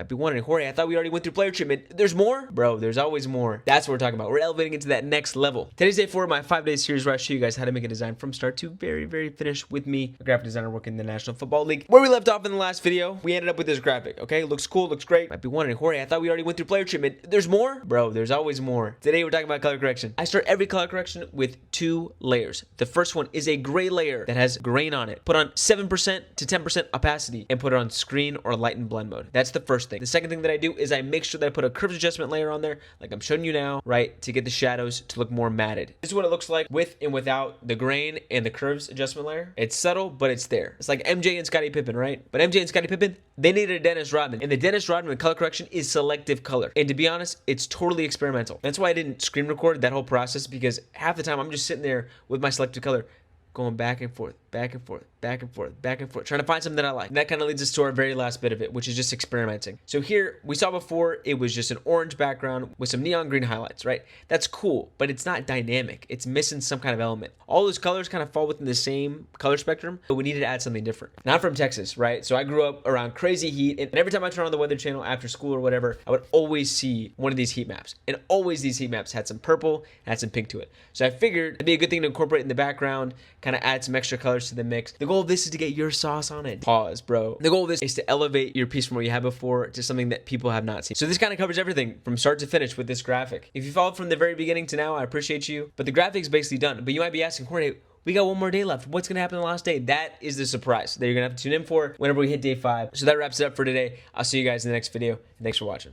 Might be wondering, Jorge, I thought we already went through player treatment. There's more? Bro, there's always more. That's what we're talking about. We're elevating into that next level. Today's day 4 of my 5-day series where I show you guys how to make a design from start to very finish with me, a graphic designer working in the National Football League. Where we left off in the last video, we ended up with this graphic, okay? Looks cool, looks great. Might be wondering, Jorge, I thought we already went through player treatment. There's more? Bro, there's always more. Today we're talking about color correction. I start every color correction with 2 layers. The first one is a gray layer that has grain on it. Put on 7% to 10% opacity and put it on screen or lighten blend mode. That's the first thing. The second thing that I do is I make sure that I put a curves adjustment layer on there, like I'm showing you now, right, to get the shadows to look more matted. This is what it looks like with and without the grain and the curves adjustment layer. It's subtle, but it's there. It's like MJ and Scottie Pippen, right? But MJ and Scottie Pippen, they needed a Dennis Rodman. And the Dennis Rodman color correction is selective color. And to be honest, it's totally experimental. That's why I didn't screen record that whole process, because half the time I'm just sitting there with my selective color going back and forth, back and forth, back and forth, back and forth, trying to find something that I like. And that kind of leads us to our very last bit of it, which is just experimenting. So here, we saw before, it was just an orange background with some neon green highlights, right? That's cool, but it's not dynamic. It's missing some kind of element. All those colors kind of fall within the same color spectrum, but we needed to add something different. Now, I'm from Texas, right? So I grew up around crazy heat, and every time I turn on the Weather Channel after school or whatever, I would always see one of these heat maps. And always these heat maps had some purple, had some pink to it. So I figured it'd be a good thing to incorporate in the background, kind of add some extra colors to the mix. The goal of this is to get your sauce on it. Pause, bro. The goal of this is to elevate your piece from what you had before to something that people have not seen. So this kind of covers everything from start to finish with this graphic. If you followed from the very beginning to now, I appreciate you. But the graphic's basically done. But you might be asking, Jorge, we got one more day left. What's going to happen the last day? That is the surprise that you're going to have to tune in for whenever we hit day 5. So that wraps it up for today. I'll see you guys in the next video. And thanks for watching.